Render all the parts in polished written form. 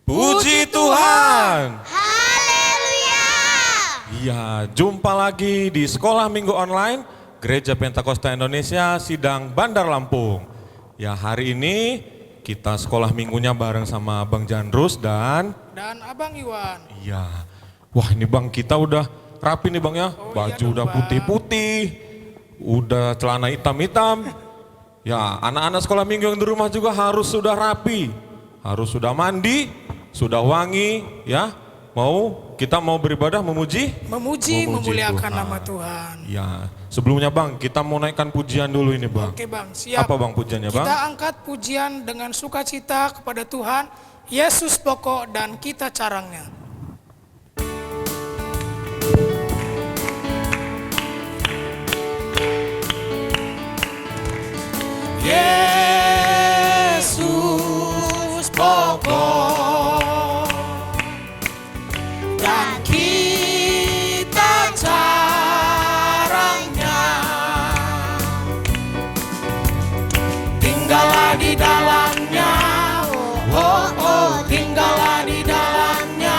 Puji Tuhan. Haleluya. Ya, jumpa lagi di Sekolah Minggu Online Gereja Pentakosta Indonesia Sidang Bandar Lampung. Ya, hari ini kita sekolah minggunya bareng sama Bang Jandrus dan Abang Iwan. iya. Wah, ini Bang, kita udah rapi nih Bang ya. Baju iya udah dong, Bang. putih-putih. Udah celana hitam-hitam. Ya, anak-anak sekolah minggu yang di rumah juga harus sudah rapi. Harus sudah mandi, sudah wangi, ya. Kita mau beribadah memuji Memuliakan Tuhan. nama Tuhan. Ya, sebelumnya Bang, kita mau naikkan pujian dulu ini Bang. Oke Bang, siap. Apa Bang pujiannya Bang? Kita angkat pujian dengan sukacita kepada Tuhan, Yesus pokok dan kita carangnya. Yesus pokok dan kita caranya, tinggallah di dalamnya, oh oh tinggallah di dalamnya,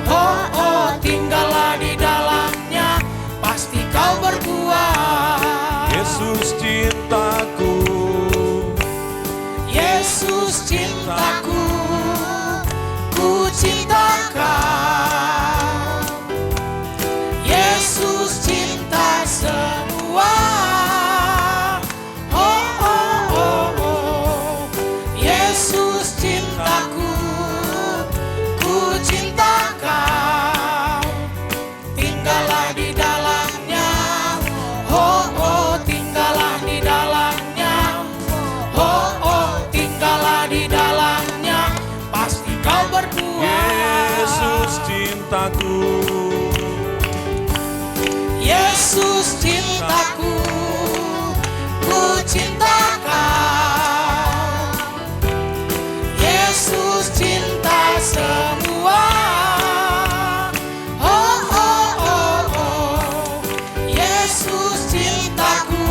oh oh tinggallah di dalamnya, pasti kau berbuah. Yesus cintaku, Yesus cintaku, ku cinta kau. Yesus cinta semua. Oh oh oh oh. Yesus cintaku, ku cinta kau. Tinggallah di dalamnya. Oh oh tinggallah di dalamnya. Oh oh tinggallah di dalamnya, pasti kau berbuah. Yesus cintaku, Yesus cintaku, ku cinta kau. Yesus cinta semua. Oh oh oh oh. Yesus cintaku,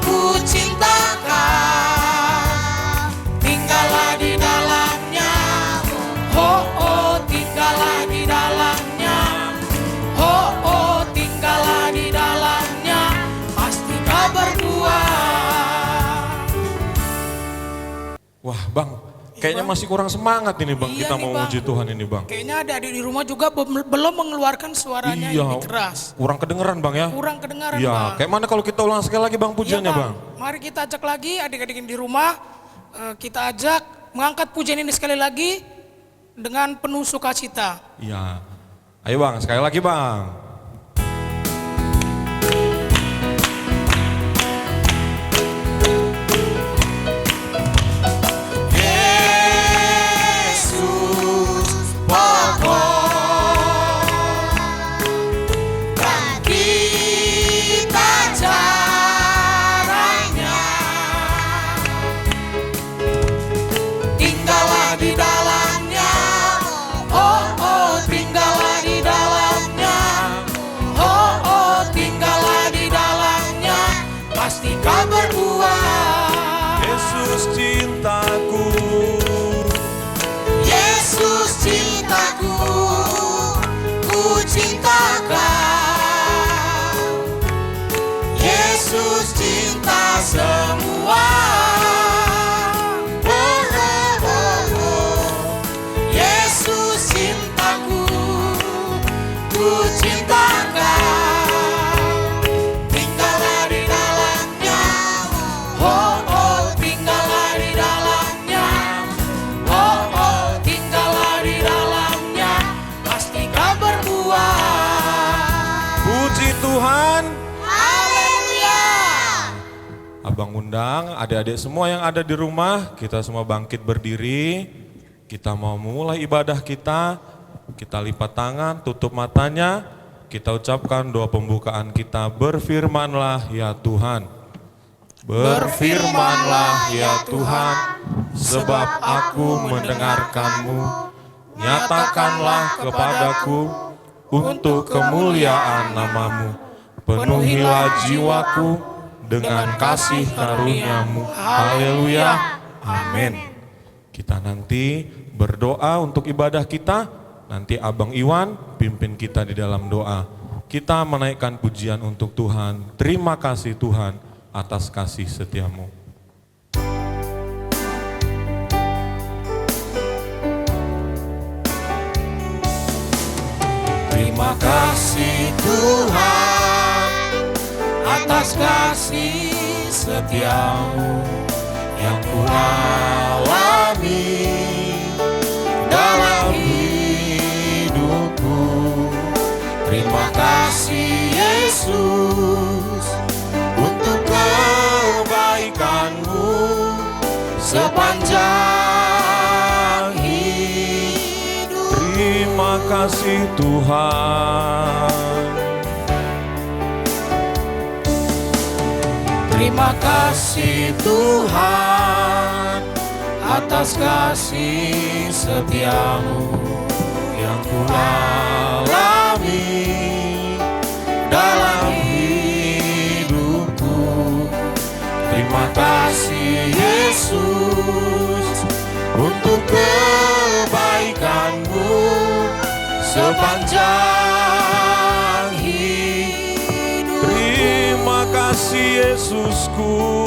ku cinta kau. Tinggallah di dalamnya. Oh oh tinggallah di dalamnya. Oh oh tinggallah di dalamnya, pasti kau berbuah. wah Bang, kayaknya masih kurang semangat ini Bang, Iya kita nih, mau Bang. muji Tuhan ini Bang. Kayaknya ada adik di rumah juga belum mengeluarkan suaranya Iya, yang keras. kurang kedengeran Bang ya. Kurang kedengaran Iya, Bang. kayak mana kalau kita ulang sekali lagi Bang Iya, pujiannya Bang? Mari kita ajak lagi adik-adik yang di rumah. Kita ajak mengangkat pujian ini sekali lagi dengan penuh sukacita. Iya. Ayo Bang, sekali lagi Bang. Yesus pokok dan kita caranya, tinggallah di dalamnya. Oh oh tinggallah di dalamnya. Oh oh tinggallah di dalamnya, pasti kau berbuah. Yesus cintaku, Yesus cintaku, ku cinta kau. Yesus cinta semua. Oh, oh, oh, oh. Yesus cintaku, ku cinta kau. Tinggallah di dalamnya. Oh, oh, tinggallah di dalamnya. Oh, oh, tinggallah di dalamnya, pasti kau berbuah. puji Tuhan. Haleluya. Abang undang adik-adik semua yang ada di rumah, kita semua bangkit berdiri. Kita mau mulai ibadah kita. Kita lipat tangan, tutup matanya. Kita ucapkan doa pembukaan kita. Berfirmanlah ya Tuhan. Berfirmanlah ya Tuhan, sebab aku mendengarkan-Mu. Nyatakanlah kepadaku untuk kemuliaan nama-Mu. Penuhilah jiwaku dengan kasih karunia-Mu. Haleluya. Amin. Kita nanti berdoa untuk ibadah kita, nanti Abang Iwan pimpin kita di dalam doa. Kita menaikkan pujian untuk Tuhan. Terima kasih Tuhan atas kasih setiamu. Terima kasih Tuhan atas kasih setiamu yang kualami dalam hidupku. Terima kasih Yesus untuk kebaikan-Mu sepanjang hidup. Terima kasih Tuhan. Terima kasih Tuhan atas kasih setiamu yang kualami dalam hidupku. Terima kasih Yesus untuk kebaikan-Mu sepanjang hidup. Terima kasih Yesusku.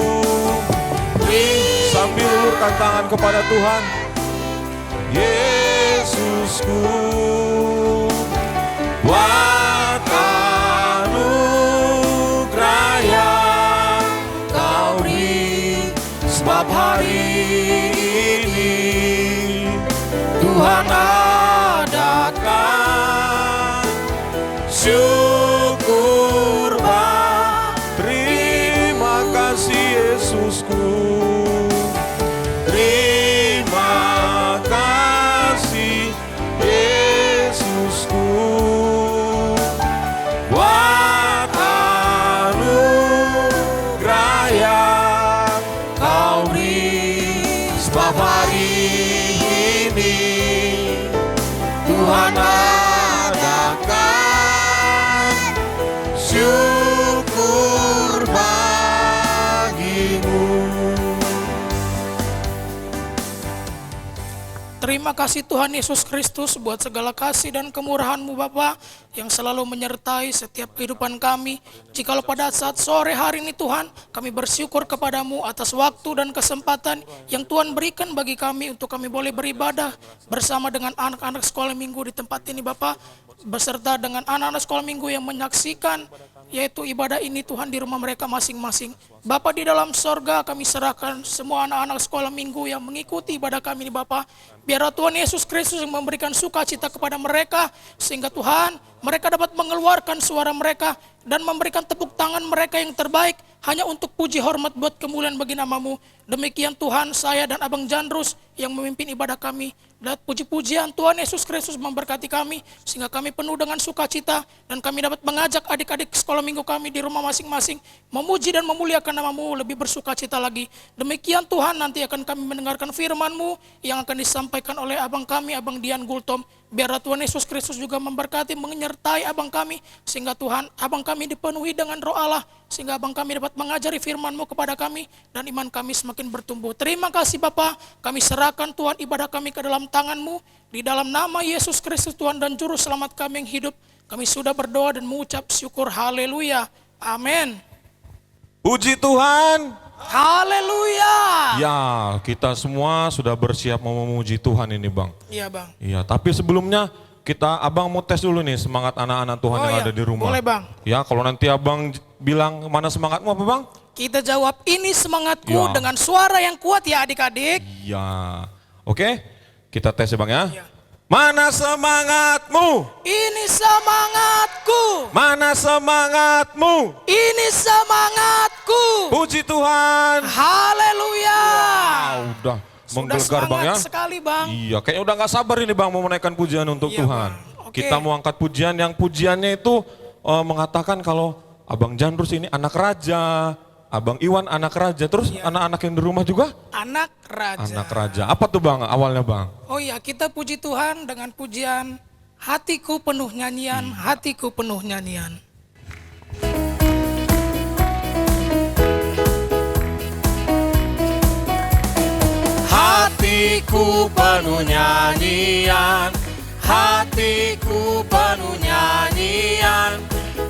Sambil ulurkan tangan kepada Tuhan. Yesusku, buat anugerah yang Kau beri, sebab hari ini Tuhan adakan syukur Bapa. Terima kasih Yesusku. Terima kasih Yesusku. Buat anugerah yang Kau beri, sebab hari ini Tuhan adakan syukur bagimu. Terima kasih Tuhan Yesus Kristus buat segala kasih dan kemurahan-Mu Bapa yang selalu menyertai setiap kehidupan kami. Jikalau pada saat sore hari ini Tuhan, kami bersyukur kepada-Mu atas waktu dan kesempatan yang Tuhan berikan bagi kami untuk kami boleh beribadah bersama dengan anak-anak sekolah minggu di tempat ini Bapa, beserta dengan anak-anak sekolah minggu yang menyaksikan yaitu ibadah ini Tuhan di rumah mereka masing-masing. Bapa di dalam sorga, kami serahkan semua anak-anak sekolah minggu yang mengikuti ibadah kami ini Bapa. Biarlah Tuhan Yesus Kristus yang memberikan sukacita kepada mereka, sehingga Tuhan mereka dapat mengeluarkan suara mereka dan memberikan tepuk tangan mereka yang terbaik hanya untuk puji hormat buat kemuliaan bagi nama-Mu. Demikian Tuhan, saya dan Abang Jandrus yang memimpin ibadah kami. Dan puji-pujian Tuhan Yesus Kristus memberkati kami sehingga kami penuh dengan sukacita dan kami dapat mengajak adik-adik sekolah minggu kami di rumah masing-masing memuji dan memuliakan nama-Mu lebih bersukacita lagi. Demikian Tuhan, nanti akan kami mendengarkan firman-Mu yang akan disampaikan oleh abang kami, Abang Dian Gultom. Biarlah Tuhan Yesus Kristus juga memberkati, menyertai abang kami, sehingga Tuhan, abang kami dipenuhi dengan roh Allah, sehingga abang kami dapat mengajari firman-Mu kepada kami, dan iman kami semakin bertumbuh. Terima kasih Bapa, kami serahkan Tuhan ibadah kami ke dalam tangan-Mu, di dalam nama Yesus Kristus Tuhan dan Juru Selamat kami yang hidup, kami sudah berdoa dan mengucap syukur. Haleluya, amin. Puji Tuhan. Haleluya. Ya, kita semua sudah bersiap mau memuji Tuhan ini Bang. Iya Bang. Iya, tapi sebelumnya Abang mau tes dulu nih semangat anak-anak Tuhan yang ada di rumah. Boleh Bang. Ya, kalau nanti Abang bilang mana semangatmu apa Bang? Kita jawab ini semangatku Ya. dengan suara yang kuat ya adik-adik. Iya. Oke, kita tes ya Bang ya. Iya. Mana semangatmu? Ini semangatku. Mana semangatmu? Ini semangatku. Puji Tuhan. Haleluya. Udah Sudah menggelegar Bang ya. semangat sekali Bang. Iya, kayaknya udah gak sabar ini Bang mau menaikkan pujian untuk Iya, Tuhan. Bang. Oke. Kita mau angkat pujian yang pujiannya itu mengatakan kalau Abang Jandrus ini anak raja, Abang Iwan anak raja, terus anak-anak yang di rumah juga Anak raja. anak raja. Apa tuh Bang awalnya Bang? Oh iya, kita puji Tuhan dengan pujian hatiku penuh nyanyian, hatiku penuh nyanyian. Hatiku penuh nyanyian, hatiku penuh nyanyian,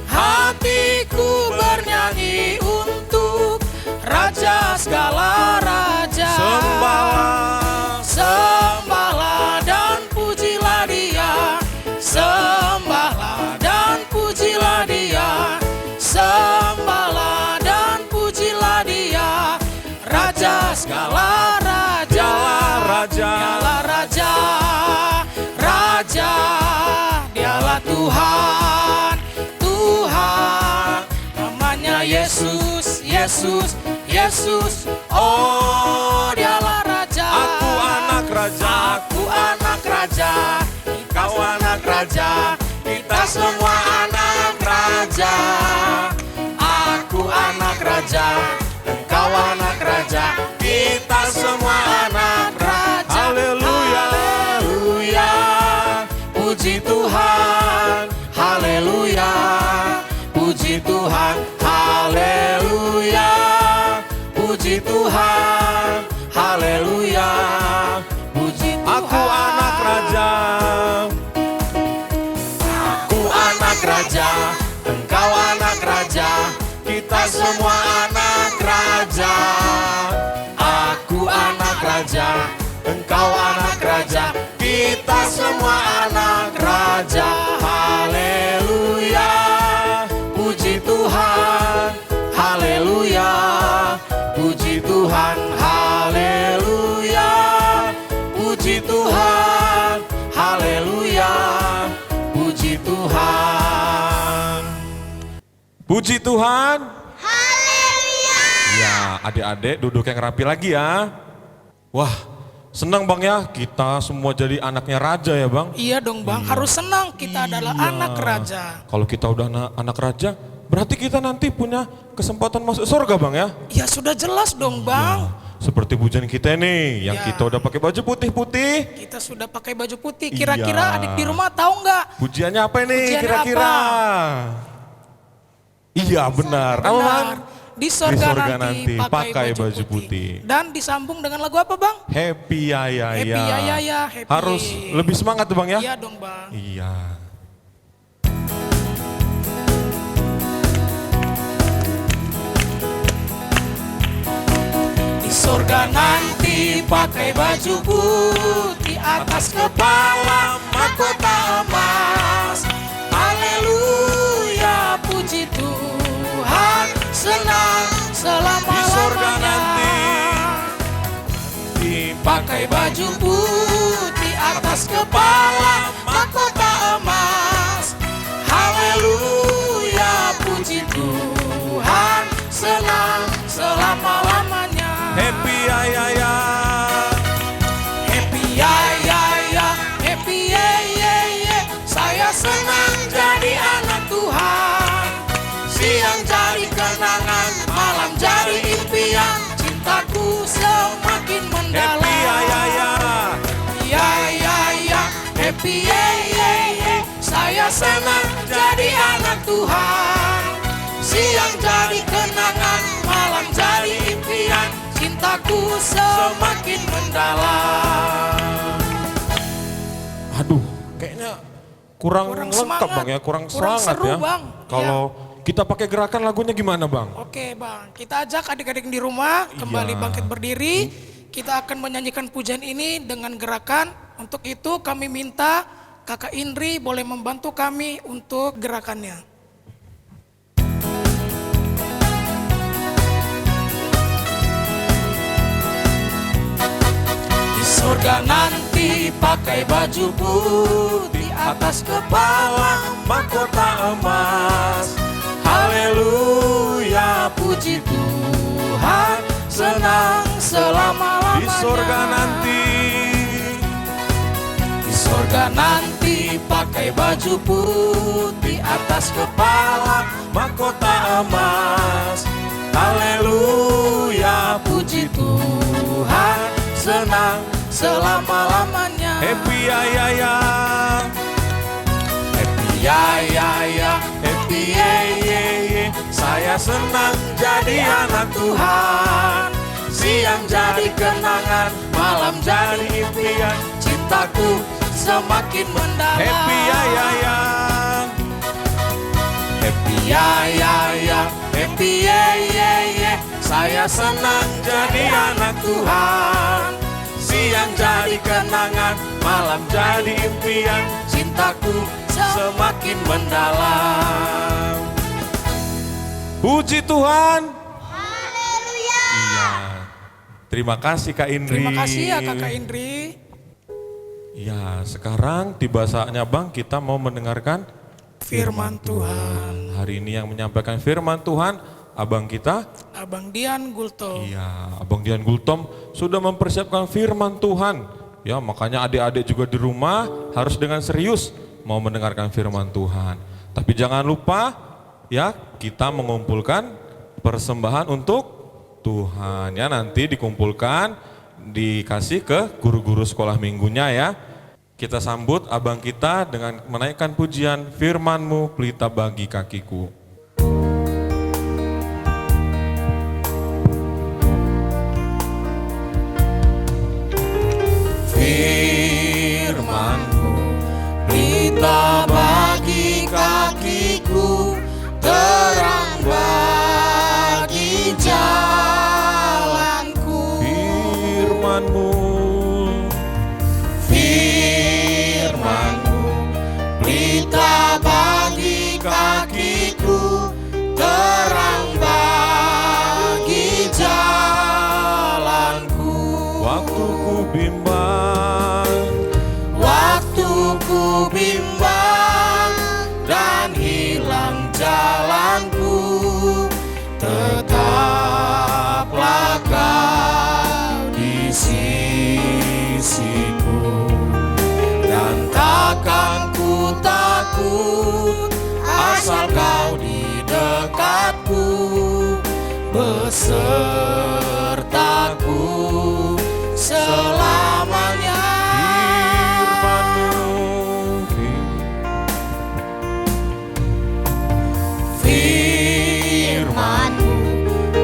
hatiku bernyanyi untuk Raja segala raja. Sembahlah, sembahlah dan pujilah Dia, sembahlah dan pujilah Dia, sembahlah dan pujilah Dia, Raja segala raja. Dialah Raja, Raja, Dialah Tuhan, Tuhan, namanya Yesus, Yesus, Yesus. Oh, Dialah Raja. Aku anak Raja, aku anak Raja, engkau anak Raja, kita semua anak Raja. Aku anak Raja, engkau anak Raja, kita semua anak Raja. Haleluya, haleluya, puji Tuhan. Haleluya, puji Tuhan. Haleluya, puji Tuhan. Haleluya, puji Tuhan. Aku anak Raja, aku anak Raja, engkau anak Raja, kita semua anak Raja. Aku anak Raja, engkau anak Raja, kita semua anak Raja. Haleluya, puji Tuhan. Haleluya, puji Tuhan. Haleluya, puji Tuhan. Haleluya, puji Tuhan. Puji Tuhan. Haleluya. Ya, adik-adik duduk yang rapi lagi ya. Wah, senang Bang ya, kita semua jadi anaknya Raja ya Bang. Iya dong Bang, harus senang kita adalah anak Raja. Kalau kita udah anak Raja, berarti kita nanti punya kesempatan masuk surga Bang ya. Ya sudah jelas dong Bang. Seperti pujian kita nih, yang Ya. kita udah pakai baju putih-putih. Kita sudah pakai baju putih. Kira-kira Iya. adik di rumah tahu nggak? Pujiannya apa ini Pujiannya kira-kira? Iya benar. Apa Bang? Di sorga sorga nanti nanti pakai baju putih. Dan disambung dengan lagu apa Bang? Happy ya ya Happy ya ya ya, happy. Harus lebih semangat tuh Bang ya. Iya dong Bang. Iya. Di sorga nanti pakai baju putih, atas kepala mahkota emas. Haleluya, puji Tuhan, senang Di sorga nanti selama-lamanya. Pakai baju putih, atas kepala mahkota emas. Haleluya, puji Tuhan, senang selama-lamanya. happy ya ya ya. Happy ya ya ya, happy ye ye ye. Saya senang jadi anak Tuhan. Siang jadi kenangan, malam jadi impian. Cintaku semakin mendalam. Happy ya ya ya. Ya ya ya, happy ye ye ye. Saya senang jadi anak Tuhan. Siang jadi kenangan, malam jadi impian. Cintaku semakin mendalam. Aduh, kayaknya kurang Kurang lengkap semangat. Bang ya, kurang Kurang semangat seru, ya. Bang. Kalau kita pakai gerakan lagunya gimana Bang? Oke Bang, kita ajak adik-adik di rumah kembali Iya. bangkit berdiri. Kita akan menyanyikan pujian ini dengan gerakan. Untuk itu kami minta Kakak Indri boleh membantu kami untuk gerakannya. Di surga nanti pakai baju putih, atas kepala mahkota emas. Haleluya, puji Tuhan, senang selama-lamanya. Di surga nanti. Di surga nanti pakai baju putih, atas kepala mahkota emas. Haleluya, puji Tuhan, senang selama-lamanya. Happy ya ya ya. Happy ya ya ya, happy ye ye ye. Saya senang jadi anak Tuhan. Siang jadi kenangan, malam jadi impian, cintaku semakin mendalam. happy ya ya ya, happy ya ya ya, happy ya ya ya. Saya senang jadi anak Tuhan, siang jadi kenangan, malam jadi impian, cintaku semakin mendalam. Puji Tuhan. Haleluya. Iya. Terima kasih Kak Indri. Terima kasih ya Kakak Indri. Ya, sekarang tiba saatnya Bang, kita mau mendengarkan Firman Tuhan. Hari ini yang menyampaikan firman Tuhan, Abang kita. Abang Dian Gulto. Iya, Abang Dian Gultom sudah mempersiapkan firman Tuhan. Ya, makanya adik-adik juga di rumah harus dengan serius mau mendengarkan firman Tuhan. Tapi jangan lupa ya, kita mengumpulkan persembahan untuk Tuhan. Ya, nanti dikumpulkan, dikasih ke guru-guru sekolah minggunya ya. Kita sambut abang kita dengan menaikkan pujian firman-Mu pelita bagi kakiku. Firman-Mu pelita bagi kakiku, terang bagi jalanku. Firman-Mu, Firman-Mu pelita bagi kakiku, terang bagi jalanku. waktu ku bimbang, Waktu ku bimbang dan hilang jalanku, tetaplah Kau di sisiku, dan takkan ku takut asal Kau di dekatku, besertaku selamanya. Firman-Mu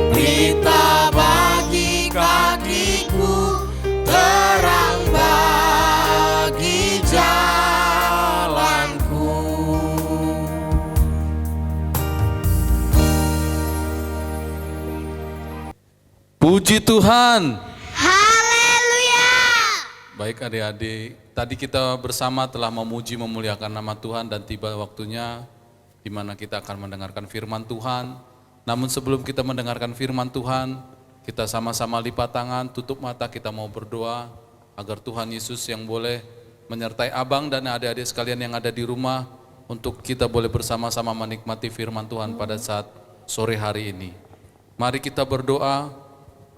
pelita bagi kakiku, terang bagi jalanku. Puji Tuhan. Haleluya. Baik adik-adik, tadi kita bersama telah memuji memuliakan nama Tuhan dan tiba waktunya di mana kita akan mendengarkan firman Tuhan. Namun sebelum kita mendengarkan firman Tuhan, kita sama-sama lipat tangan, tutup mata, kita mau berdoa agar Tuhan Yesus yang boleh menyertai abang dan adik-adik sekalian yang ada di rumah untuk kita boleh bersama-sama menikmati firman Tuhan pada saat sore hari ini. Mari kita berdoa.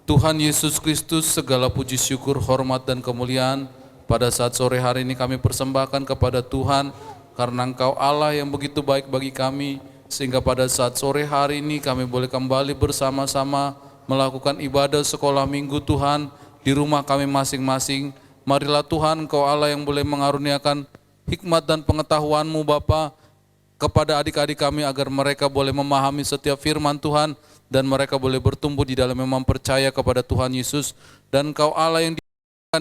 Tuhan Yesus Kristus, segala puji syukur, hormat dan kemuliaan pada saat sore hari ini kami persembahkan kepada Tuhan, karena Engkau Allah yang begitu baik bagi kami, sehingga pada saat sore hari ini kami boleh kembali bersama-sama melakukan ibadah sekolah minggu Tuhan di rumah kami masing-masing. Marilah Tuhan, Engkau Allah yang boleh mengaruniakan hikmat dan pengetahuan-Mu Bapa kepada adik-adik kami agar mereka boleh memahami setiap firman Tuhan dan mereka boleh bertumbuh di dalam memang percaya kepada Tuhan Yesus, dan Engkau Allah yang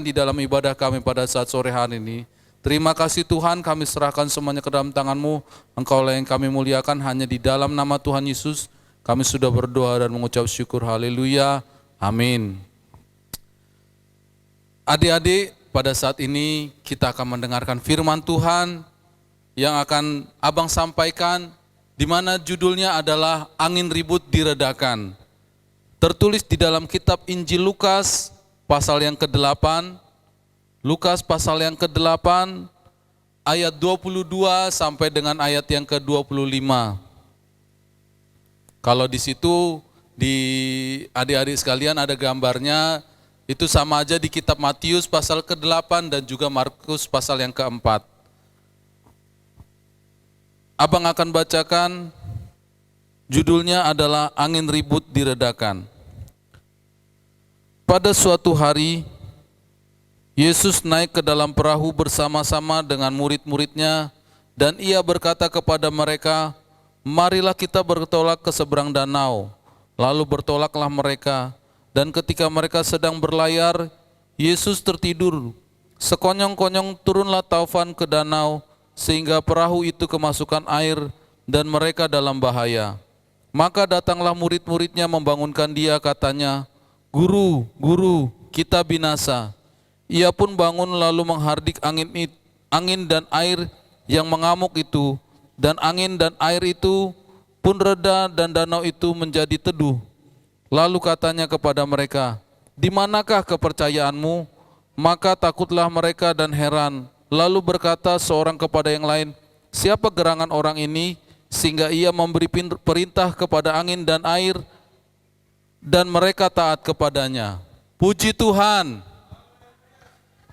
di dalam ibadah kami pada saat sore hari ini. Terima kasih Tuhan, kami serahkan semuanya ke dalam tangan-Mu. Engkau lah yang kami muliakan, hanya di dalam nama Tuhan Yesus kami sudah berdoa dan mengucap syukur. Haleluya, amin. Adik-adik, pada saat ini kita akan mendengarkan firman Tuhan yang akan abang sampaikan, di mana judulnya adalah Angin Ribut Diredakan. Tertulis di dalam kitab Injil Lukas pasal yang ke-8, Lukas pasal yang ke-8 ayat 22 sampai dengan ayat yang ke-25. Kalau di situ di adik-adik sekalian ada gambarnya, itu sama aja di kitab Matius pasal ke-8 dan juga Markus pasal yang ke-4. Abang akan bacakan, judulnya adalah Angin Ribut Diredakan. Pada suatu hari, Yesus naik ke dalam perahu bersama-sama dengan murid-muridnya, dan ia berkata kepada mereka, "Marilah kita bertolak ke seberang danau." Lalu bertolaklah mereka, dan ketika mereka sedang berlayar, Yesus tertidur. Sekonyong-konyong turunlah taufan ke danau, sehingga perahu itu kemasukan air dan mereka dalam bahaya. Maka datanglah murid-muridnya membangunkan dia, katanya, "Guru, Guru, kita binasa." Ia pun bangun lalu menghardik angin dan air yang mengamuk itu, dan angin dan air itu pun reda dan danau itu menjadi teduh. Lalu katanya kepada mereka, "Di manakah kepercayaanmu?" Maka takutlah mereka dan heran. Lalu berkata seorang kepada yang lain, "Siapa gerangan orang ini sehingga ia memberi perintah kepada angin dan air dan mereka taat kepadanya?" Puji Tuhan.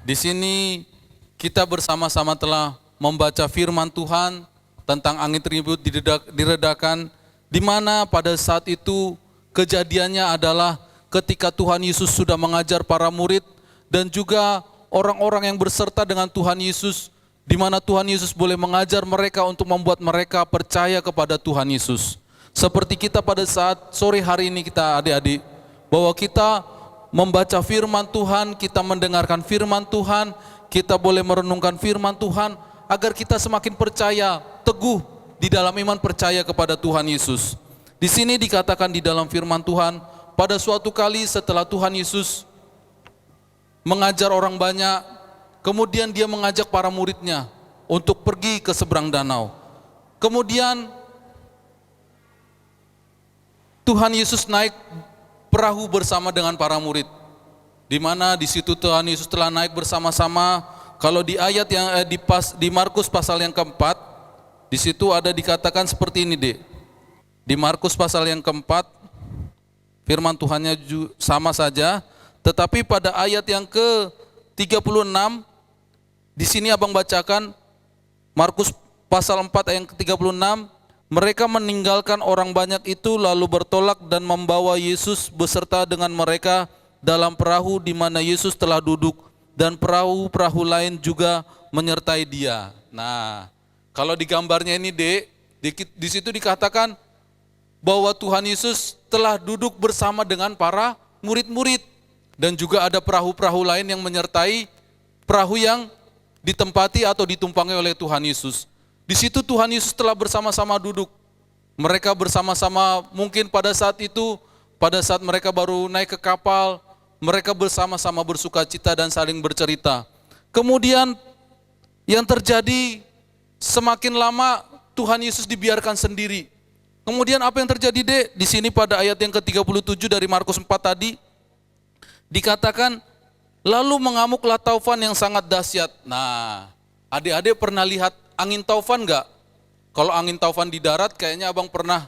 Di sini kita bersama-sama telah membaca firman Tuhan tentang angin tersebut diredakan, di mana pada saat itu kejadiannya adalah ketika Tuhan Yesus sudah mengajar para murid dan juga orang-orang yang berserta dengan Tuhan Yesus, di mana Tuhan Yesus boleh mengajar mereka untuk membuat mereka percaya kepada Tuhan Yesus. Seperti kita pada saat sore hari ini kita adik-adik, bahwa kita membaca firman Tuhan, kita mendengarkan firman Tuhan, kita boleh merenungkan firman Tuhan, agar kita semakin percaya, teguh di dalam iman percaya kepada Tuhan Yesus. Di sini dikatakan di dalam firman Tuhan, pada suatu kali setelah Tuhan Yesus mengajar orang banyak, kemudian dia mengajak para muridnya untuk pergi ke seberang danau. Kemudian Tuhan Yesus naik perahu bersama dengan para murid, di mana di situ Tuhan Yesus telah naik bersama-sama. Kalau di ayat yang di Markus pasal yang keempat, di situ ada dikatakan seperti ini, Dek. Di Markus pasal yang keempat, firman Tuhannya sama saja, tetapi pada ayat yang ke-36, di sini abang bacakan Markus pasal 4 ayat ke-36, mereka meninggalkan orang banyak itu lalu bertolak dan membawa Yesus beserta dengan mereka dalam perahu di mana Yesus telah duduk, dan perahu-perahu lain juga menyertai dia. Nah, kalau di gambarnya ini, Dek, di situ dikatakan bahwa Tuhan Yesus telah duduk bersama dengan para murid-murid, dan juga ada perahu-perahu lain yang menyertai perahu yang ditempati atau ditumpangi oleh Tuhan Yesus. Di situ Tuhan Yesus telah bersama-sama duduk. Mereka bersama-sama mungkin pada saat itu, pada saat mereka baru naik ke kapal, mereka bersama-sama bersuka cita dan saling bercerita. Kemudian yang terjadi, semakin lama Tuhan Yesus dibiarkan sendiri. Kemudian apa yang terjadi, Dek? Di sini pada ayat yang ke-37 dari Markus 4 tadi, dikatakan, lalu mengamuklah taufan yang sangat dahsyat. Nah, adik-adik pernah lihat angin taufan enggak? Kalau angin taufan di darat kayaknya abang pernah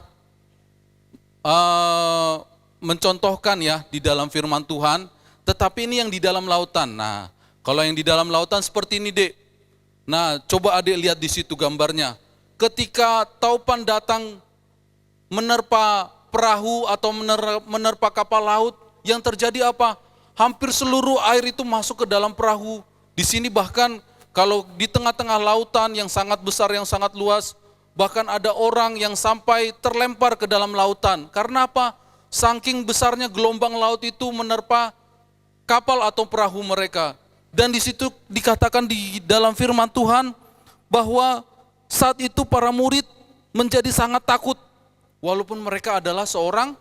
mencontohkan ya di dalam firman Tuhan, tetapi ini yang di dalam lautan. Nah, kalau yang di dalam lautan seperti ini, Dek. Nah, coba adik lihat di situ gambarnya. Ketika taufan datang menerpa perahu atau menerpa kapal laut, yang terjadi apa? Hampir seluruh air itu masuk ke dalam perahu. Di sini bahkan kalau di tengah-tengah lautan yang sangat besar, yang sangat luas, bahkan ada orang yang sampai terlempar ke dalam lautan. Karena apa? Saking besarnya gelombang laut itu menerpa kapal atau perahu mereka. Dan di situ dikatakan di dalam firman Tuhan bahwa saat itu para murid menjadi sangat takut. Walaupun mereka adalah seorang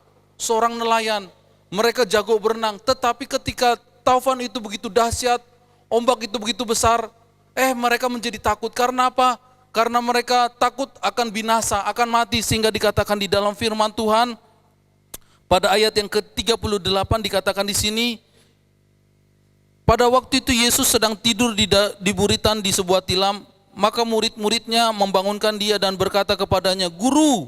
nelayan, mereka jago berenang, tetapi ketika taufan itu begitu dahsyat, ombak itu begitu besar, mereka menjadi takut. Karena apa? Karena mereka takut akan binasa, akan mati, sehingga dikatakan di dalam firman Tuhan pada ayat yang ke-38 dikatakan di sini, pada waktu itu Yesus sedang tidur di buritan di sebuah tilam, maka murid-muridnya membangunkan dia dan berkata kepadanya, "Guru,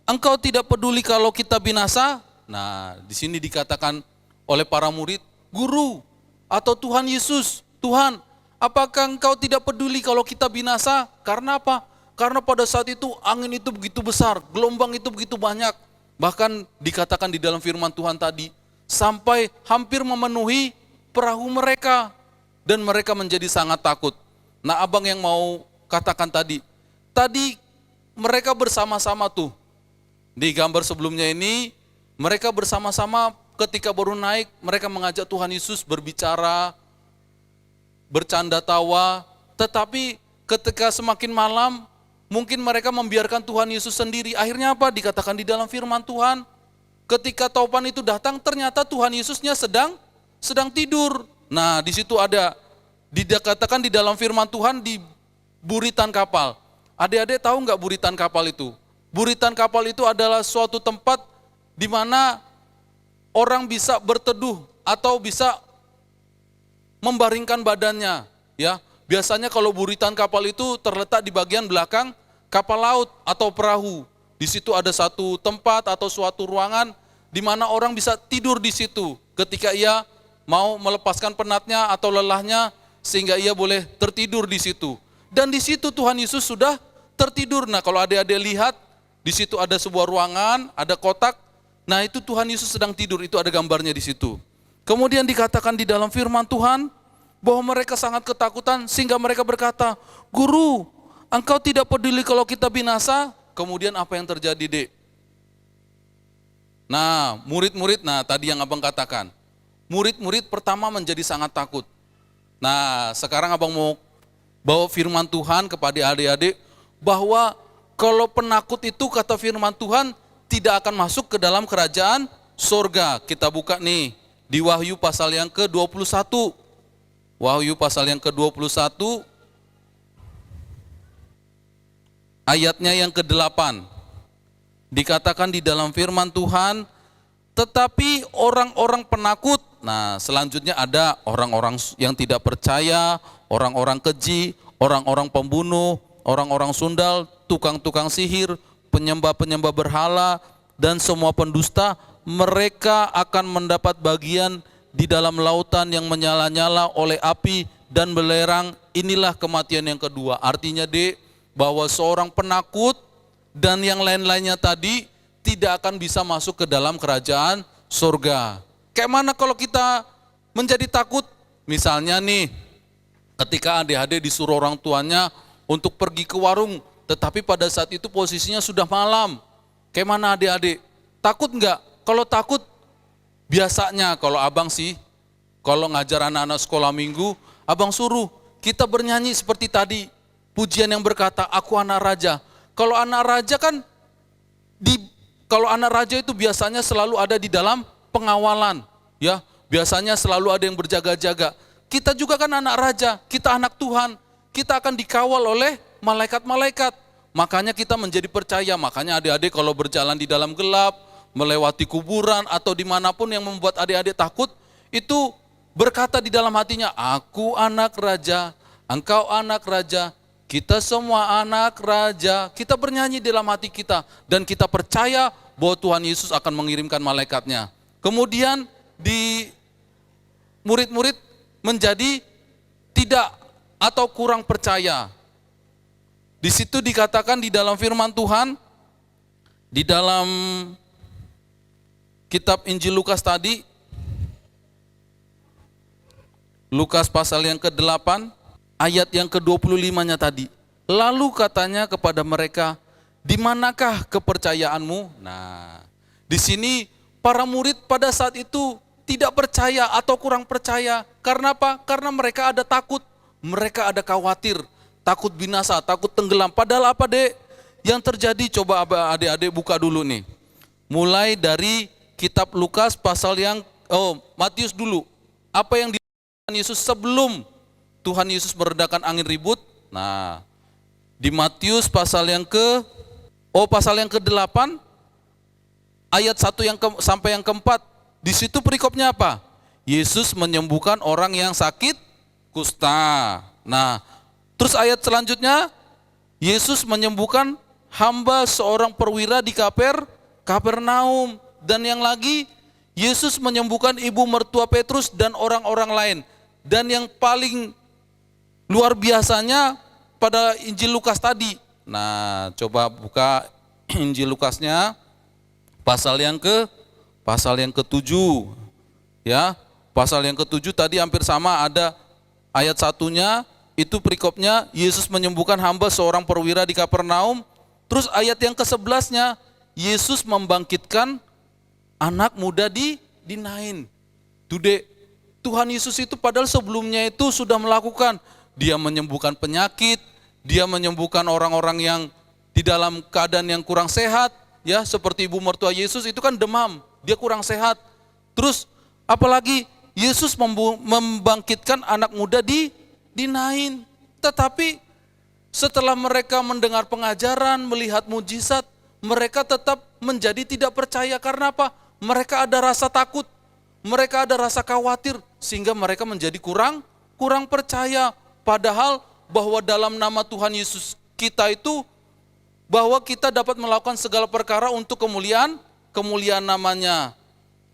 engkau tidak peduli kalau kita binasa?" Nah, di sini dikatakan oleh para murid, "Guru," atau Tuhan Yesus, "Tuhan, apakah engkau tidak peduli kalau kita binasa?" Karena apa? Karena pada saat itu angin itu begitu besar, gelombang itu begitu banyak. Bahkan dikatakan di dalam firman Tuhan tadi, sampai hampir memenuhi perahu mereka, dan mereka menjadi sangat takut. Nah, abang yang mau katakan tadi mereka bersama-sama tuh, di gambar sebelumnya ini, mereka bersama-sama ketika baru naik, mereka mengajak Tuhan Yesus berbicara, bercanda tawa, tetapi ketika semakin malam, mungkin mereka membiarkan Tuhan Yesus sendiri. Akhirnya apa? Dikatakan di dalam firman Tuhan, ketika taupan itu datang, ternyata Tuhan Yesusnya sedang tidur. Nah, di situ ada dikatakan di dalam firman Tuhan di buritan kapal. Adik-adik tahu nggak buritan kapal itu? Buritan kapal itu adalah suatu tempat di mana orang bisa berteduh atau bisa membaringkan badannya, ya. Biasanya kalau buritan kapal itu terletak di bagian belakang kapal laut atau perahu. Di situ ada satu tempat atau suatu ruangan di mana orang bisa tidur di situ ketika ia mau melepaskan penatnya atau lelahnya sehingga ia boleh tertidur di situ. Dan di situ Tuhan Yesus sudah tertidur. Nah, kalau adik-adik lihat di situ ada sebuah ruangan, ada kotak. Nah, itu Tuhan Yesus sedang tidur, itu ada gambarnya di situ. Kemudian dikatakan di dalam firman Tuhan bahwa mereka sangat ketakutan sehingga mereka berkata, "Guru, Engkau tidak peduli kalau kita binasa?" Kemudian apa yang terjadi, Dek? Nah, murid-murid, tadi yang Abang katakan. Murid-murid pertama menjadi sangat takut. Nah, sekarang Abang mau bawa firman Tuhan kepada adik-adik bahwa kalau penakut itu kata firman Tuhan tidak akan masuk ke dalam kerajaan surga. Kita buka nih di Wahyu pasal yang ke-21. Wahyu pasal yang ke-21 ayatnya yang ke-8. Dikatakan di dalam firman Tuhan, tetapi orang-orang penakut, nah selanjutnya ada orang-orang yang tidak percaya, orang-orang keji, orang-orang pembunuh, orang-orang sundal, tukang-tukang sihir, penyembah-penyembah berhala, dan semua pendusta, mereka akan mendapat bagian di dalam lautan yang menyala-nyala oleh api dan belerang. Inilah kematian yang kedua. Artinya, Dek, bahwa seorang penakut dan yang lain-lainnya tadi tidak akan bisa masuk ke dalam kerajaan surga. Kayak mana kalau kita menjadi takut? Misalnya nih, ketika adik-adik disuruh orang tuanya untuk pergi ke warung, tetapi pada saat itu posisinya sudah malam. Kayak mana adik-adik? Takut enggak? Kalau takut, biasanya kalau Abang sih, kalau ngajar anak-anak sekolah minggu, Abang suruh kita bernyanyi seperti tadi. Pujian yang berkata, "Aku anak raja." Kalau anak raja kan, kalau anak raja itu biasanya selalu ada di dalam pengawalan. Ya, biasanya selalu ada yang berjaga-jaga. Kita juga kan anak raja, kita anak Tuhan. Kita akan dikawal oleh malaikat-malaikat. Makanya kita menjadi percaya. Makanya adik-adik kalau berjalan di dalam gelap, melewati kuburan atau dimanapun yang membuat adik-adik takut, itu berkata di dalam hatinya, "Aku anak raja, engkau anak raja, kita semua anak raja." Kita bernyanyi dalam hati kita dan kita percaya bahwa Tuhan Yesus akan mengirimkan malaikatnya. Kemudian di murid-murid menjadi tidak atau kurang percaya. Di situ dikatakan di dalam firman Tuhan, di dalam kitab Injil Lukas tadi, Lukas pasal yang ke-8, ayat yang ke-25-nya tadi. Lalu katanya kepada mereka, "Di manakah kepercayaanmu?" Nah, di sini para murid pada saat itu tidak percaya atau kurang percaya. Karena apa? Karena mereka ada takut, mereka ada khawatir, takut binasa, takut tenggelam. Padahal apa, Dek? Yang terjadi, coba adik-adik buka dulu nih. Mulai dari kitab Lukas pasal yang, Matius dulu. Apa yang dilakukan Yesus sebelum Tuhan Yesus meredakan angin ribut? Nah, di Matius pasal yang ke-8, ayat 1 sampai yang ke-4, di situ perikopnya apa? Yesus menyembuhkan orang yang sakit kusta. Nah, terus ayat selanjutnya, Yesus menyembuhkan hamba seorang perwira di Kapernaum. Dan yang lagi, Yesus menyembuhkan ibu mertua Petrus dan orang-orang lain. Dan yang paling luar biasanya pada Injil Lukas tadi. Nah, coba buka Injil Lukasnya, pasal yang ke-7. Ya, pasal yang ke-7 tadi hampir sama, ada ayat 1-nya, itu perikopnya Yesus menyembuhkan hamba seorang perwira di Kapernaum. Terus ayat yang ke-11-nya, Yesus membangkitkan anak muda di Nain. Tuh, Dek, Tuhan Yesus itu padahal sebelumnya itu sudah melakukan, dia menyembuhkan penyakit, dia menyembuhkan orang-orang yang di dalam keadaan yang kurang sehat, ya seperti ibu mertua Yesus itu kan demam, dia kurang sehat. Terus apalagi Yesus membangkitkan anak muda di Nain. Tetapi setelah mereka mendengar pengajaran, melihat mujizat, mereka tetap menjadi tidak percaya. Karena apa? Mereka ada rasa takut, mereka ada rasa khawatir, sehingga mereka menjadi kurang percaya. Padahal bahwa dalam nama Tuhan Yesus kita itu, bahwa kita dapat melakukan segala perkara untuk kemuliaan namanya.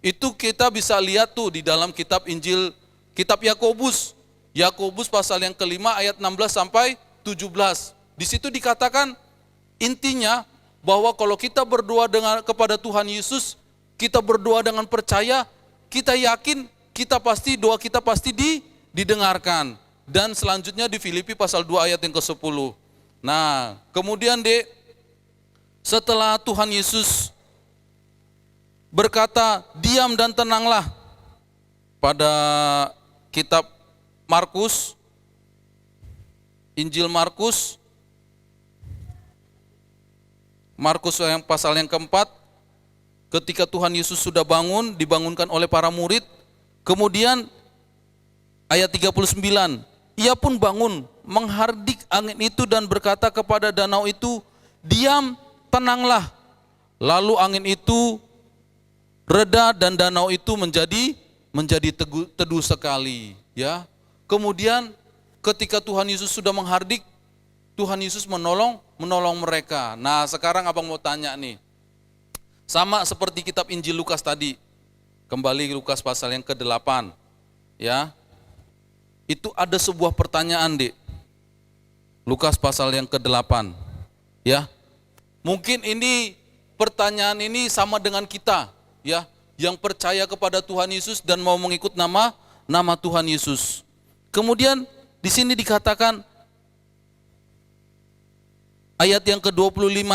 Itu kita bisa lihat tuh di dalam kitab Injil, kitab Yakobus. Yakobus pasal yang kelima ayat 16 sampai 17. Di situ dikatakan intinya bahwa kalau kita berdoa kepada Tuhan Yesus, kita berdoa dengan percaya, kita yakin doa kita pasti didengarkan. Dan selanjutnya di Filipi pasal 2 ayat yang ke-10. Nah, kemudian setelah Tuhan Yesus berkata, diam dan tenanglah, pada kitab Markus, Injil Markus yang pasal yang keempat, ketika Tuhan Yesus sudah dibangunkan oleh para murid, kemudian ayat 39, ia pun bangun, menghardik angin itu dan berkata kepada danau itu, diam, tenanglah. Lalu angin itu reda dan danau itu menjadi teduh sekali. Ya. Kemudian ketika Tuhan Yesus sudah menghardik, Tuhan Yesus menolong mereka. Nah, sekarang abang mau tanya nih, sama seperti kitab Injil Lukas tadi, kembali Lukas pasal yang ke-8, ya, itu ada sebuah pertanyaan Lukas pasal yang ke-8, ya, mungkin ini pertanyaan ini sama dengan kita, ya, yang percaya kepada Tuhan Yesus dan mau mengikut nama Tuhan Yesus. Kemudian di sini dikatakan ayat yang ke-25,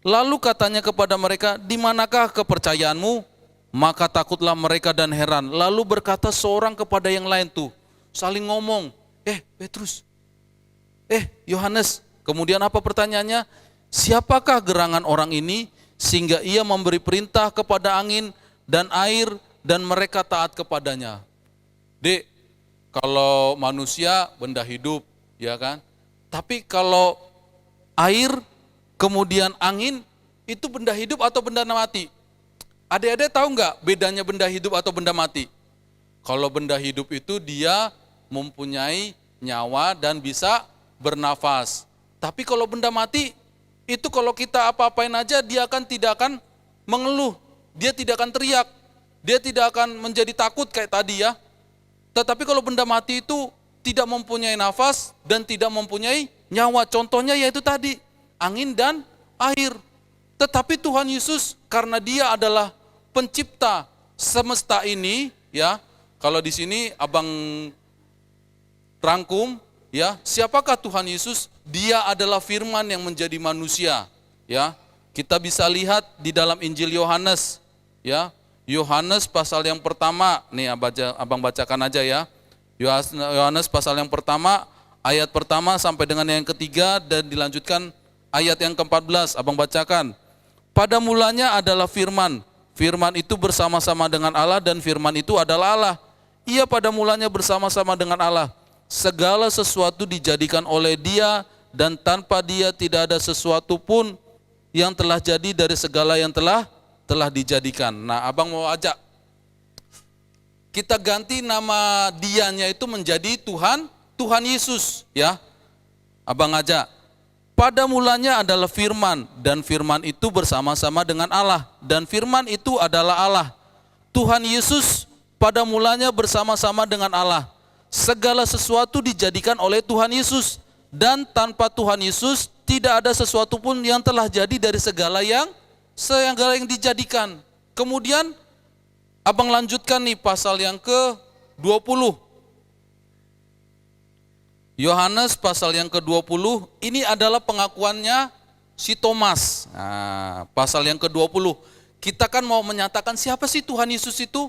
lalu katanya kepada mereka, di manakah kepercayaanmu? Maka takutlah mereka dan heran. Lalu berkata seorang kepada yang lain tuh, saling ngomong, Petrus, Yohanes. Kemudian apa pertanyaannya? Siapakah gerangan orang ini sehingga ia memberi perintah kepada angin dan air dan mereka taat kepadanya? Kalau manusia benda hidup, ya kan? Tapi kalau air, kemudian angin, itu benda hidup atau benda mati? Adik-adik tahu nggak bedanya benda hidup atau benda mati? Kalau benda hidup itu dia mempunyai nyawa dan bisa bernafas. Tapi kalau benda mati, itu kalau kita apa-apain aja dia tidak akan mengeluh, dia tidak akan teriak, dia tidak akan menjadi takut kayak tadi ya. Tetapi kalau benda mati itu tidak mempunyai nafas dan tidak mempunyai nyawa. Contohnya yaitu tadi, angin dan air. Tetapi Tuhan Yesus karena dia adalah pencipta semesta ini, ya. Kalau di sini abang rangkum, ya, siapakah Tuhan Yesus? Dia adalah firman yang menjadi manusia, ya. Kita bisa lihat di dalam Injil Yohanes, ya. Yohanes pasal yang pertama, nih abang bacakan aja ya. Yohanes pasal yang pertama, ayat pertama sampai dengan yang ketiga dan dilanjutkan ayat yang ke-14, abang bacakan. Pada mulanya adalah firman, firman itu bersama-sama dengan Allah dan firman itu adalah Allah. Ia pada mulanya bersama-sama dengan Allah. Segala sesuatu dijadikan oleh Dia dan tanpa Dia tidak ada sesuatu pun yang telah jadi dari segala yang telah dijadikan. Nah, abang mau ajak kita ganti nama Dianya itu menjadi Tuhan Yesus, ya. Abang ajak. Pada mulanya adalah firman dan firman itu bersama-sama dengan Allah dan firman itu adalah Allah. Tuhan Yesus pada mulanya bersama-sama dengan Allah. Segala sesuatu dijadikan oleh Tuhan Yesus dan tanpa Tuhan Yesus tidak ada sesuatu pun yang telah jadi dari segala yang dijadikan. Kemudian abang lanjutkan nih pasal yang ke-20. Yohanes pasal yang ke-20, ini adalah pengakuannya si Thomas. Nah, pasal yang ke-20. Kita kan mau menyatakan siapa sih Tuhan Yesus itu?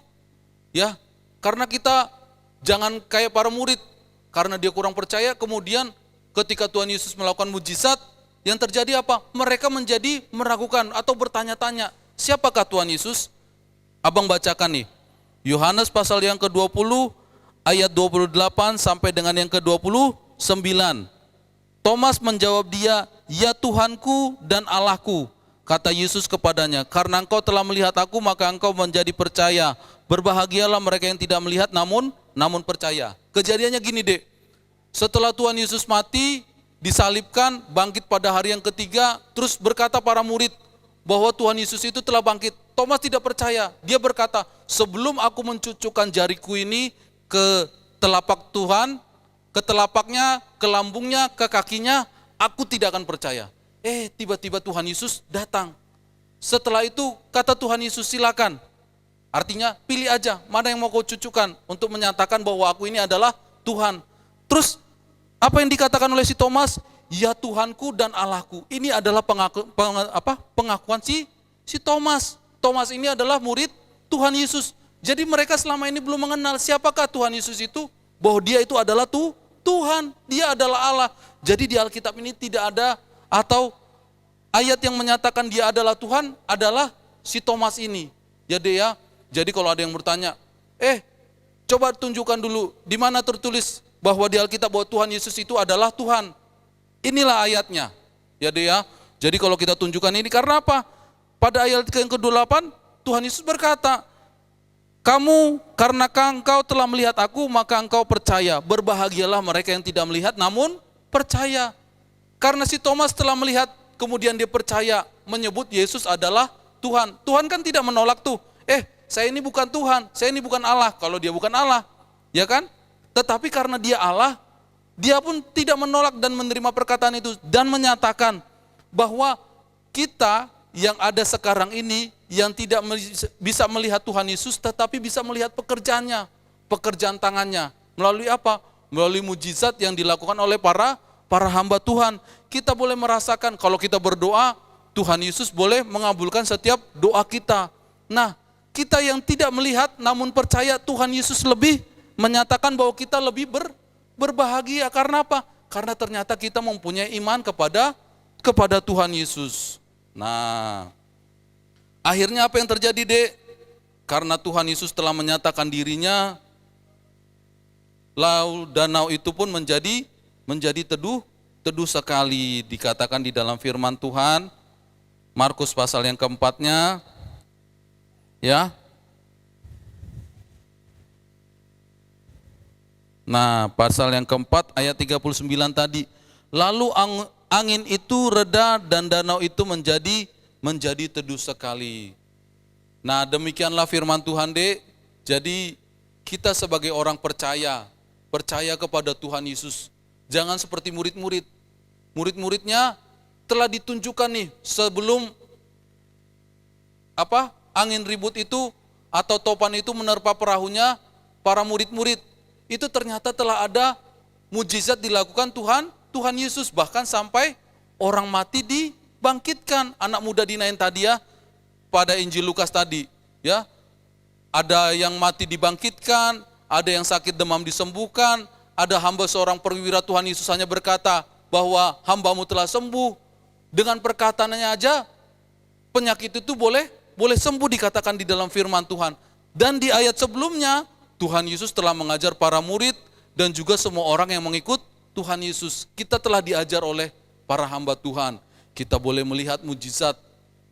Ya. Karena kita jangan kayak para murid, karena dia kurang percaya, kemudian ketika Tuhan Yesus melakukan mujizat, yang terjadi apa? Mereka menjadi meragukan atau bertanya-tanya, siapakah Tuhan Yesus? Abang bacakan nih, Yohanes pasal yang ke-20, ayat 28 sampai dengan yang ke-29. Thomas menjawab dia, ya Tuhanku dan Allahku. Kata Yesus kepadanya, karena engkau telah melihat aku, maka engkau menjadi percaya. Berbahagialah mereka yang tidak melihat namun percaya. Kejadiannya gini dek, setelah Tuhan Yesus mati, disalibkan, bangkit pada hari yang ketiga, terus berkata para murid bahwa Tuhan Yesus itu telah bangkit. Thomas tidak percaya, dia berkata, sebelum aku mencucukkan jariku ini ke telapak Tuhan, ke telapaknya, ke lambungnya, ke kakinya, aku tidak akan percaya. Tiba-tiba Tuhan Yesus datang. Setelah itu kata Tuhan Yesus, silakan. Artinya pilih aja mana yang mau kau cucukkan untuk menyatakan bahwa aku ini adalah Tuhan. Terus apa yang dikatakan oleh si Thomas? Ya Tuhanku dan Allahku. Ini adalah pengakuan si Thomas. Thomas ini adalah murid Tuhan Yesus. Jadi mereka selama ini belum mengenal siapakah Tuhan Yesus itu. Bahwa dia itu adalah Tuhan, dia adalah Allah. Jadi di Alkitab ini tidak ada atau ayat yang menyatakan dia adalah Tuhan adalah si Thomas ini. Ya. Jadi kalau ada yang bertanya, coba tunjukkan dulu di mana tertulis bahwa di Alkitab bahwa Tuhan Yesus itu adalah Tuhan. Inilah ayatnya. Ya. Jadi kalau kita tunjukkan ini karena apa? Pada ayat yang ke-28 Tuhan Yesus berkata, karena engkau telah melihat aku, maka engkau percaya. Berbahagialah mereka yang tidak melihat namun percaya. Karena si Thomas telah melihat, kemudian dia percaya, menyebut Yesus adalah Tuhan. Tuhan kan tidak menolak tuh. Saya ini bukan Tuhan, saya ini bukan Allah. Kalau dia bukan Allah, ya kan? Tetapi karena dia Allah, dia pun tidak menolak dan menerima perkataan itu. Dan menyatakan bahwa kita yang ada sekarang ini, yang tidak bisa melihat Tuhan Yesus, tetapi bisa melihat pekerjaannya, pekerjaan tangannya. Melalui apa? Melalui mujizat yang dilakukan oleh para hamba Tuhan. Kita boleh merasakan kalau kita berdoa, Tuhan Yesus boleh mengabulkan setiap doa kita. Nah, kita yang tidak melihat namun percaya, Tuhan Yesus lebih menyatakan bahwa kita lebih berbahagia. Karena apa? Karena ternyata kita mempunyai iman kepada Tuhan Yesus. Nah, akhirnya apa yang terjadi dek? Karena Tuhan Yesus telah menyatakan dirinya, danau itu pun menjadi teduh sekali. Dikatakan di dalam firman Tuhan, Markus pasal yang keempatnya, ya. Nah, pasal yang keempat ayat 39 tadi. Lalu angin itu reda dan danau itu menjadi teduh sekali. Nah, demikianlah firman Tuhan dek. Jadi kita sebagai orang percaya kepada Tuhan Yesus. Jangan seperti murid-murid. Murid-muridnya telah ditunjukkan nih sebelum angin ribut itu atau topan itu menerpa perahunya, para murid-murid itu ternyata telah ada mujizat dilakukan Tuhan Yesus, bahkan sampai orang mati dibangkitkan. Anak muda dinain tadi ya, pada Injil Lukas tadi ya, ada yang mati dibangkitkan, ada yang sakit demam disembuhkan, ada hamba seorang perwira Tuhan Yesus hanya berkata bahwa hambamu telah sembuh. Dengan perkataannya aja penyakit itu boleh sembuh, dikatakan di dalam firman Tuhan. Dan di ayat sebelumnya Tuhan Yesus telah mengajar para murid dan juga semua orang yang mengikut Tuhan Yesus. Kita telah diajar oleh para hamba Tuhan. Kita boleh melihat mujizat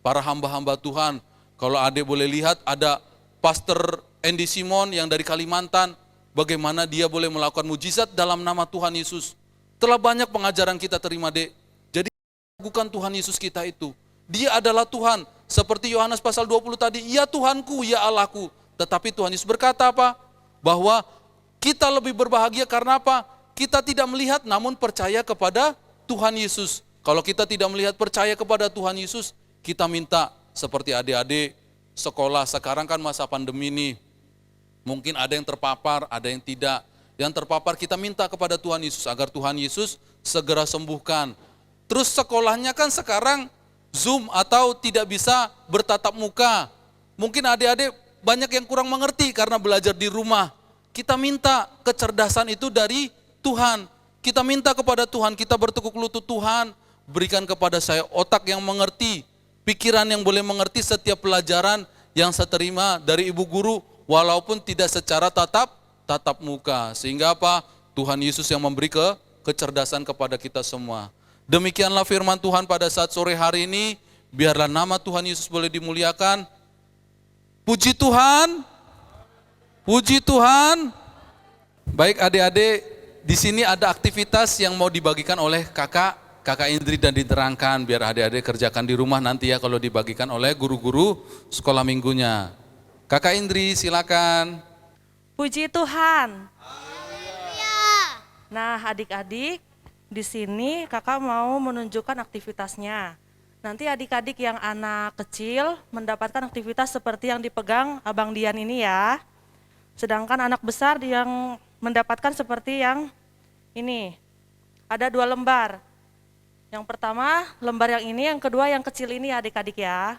para hamba-hamba Tuhan. Kalau Ade boleh lihat, ada Pastor Andy Simon yang dari Kalimantan, bagaimana dia boleh melakukan mujizat dalam nama Tuhan Yesus. Telah banyak pengajaran kita terima dek. Jadi bukan Tuhan Yesus kita itu. Dia adalah Tuhan. Seperti Yohanes pasal 20 tadi, ya Tuhanku, ya Allahku. Tetapi Tuhan Yesus berkata apa? Bahwa kita lebih berbahagia karena apa? Kita tidak melihat namun percaya kepada Tuhan Yesus. Kalau kita tidak melihat percaya kepada Tuhan Yesus, kita minta seperti adik-adik sekolah sekarang kan masa pandemi nih. Mungkin ada yang terpapar, ada yang tidak. Yang terpapar kita minta kepada Tuhan Yesus agar Tuhan Yesus segera sembuhkan. Terus sekolahnya kan sekarang Zoom atau tidak bisa bertatap muka. Mungkin adik-adik banyak yang kurang mengerti karena belajar di rumah. kita minta kecerdasan itu dari Tuhan. Kita minta kepada Tuhan, kita bertekuk lutut, Tuhan berikan kepada saya otak yang mengerti, pikiran yang boleh mengerti setiap pelajaran yang saya terima dari ibu guru, walaupun tidak secara tatap muka. Sehingga apa? Tuhan Yesus yang memberi kecerdasan kepada kita semua. Demikianlah firman Tuhan pada saat sore hari ini. Biarlah nama Tuhan Yesus boleh dimuliakan. Puji Tuhan. Puji Tuhan. Baik adik-adik, di sini ada aktivitas yang mau dibagikan oleh kakak Indri dan diterangkan biar adik-adik kerjakan di rumah nanti ya kalau dibagikan oleh guru-guru sekolah minggunya. Kakak Indri silakan. Puji Tuhan. Nah, adik-adik, di sini kakak mau menunjukkan aktivitasnya. Nanti adik-adik yang anak kecil mendapatkan aktivitas seperti yang dipegang Abang Dian ini ya. Sedangkan anak besar yang mendapatkan seperti yang ini. Ada 2 lembar. Yang pertama lembar yang ini, yang kedua yang kecil ini adik-adik ya.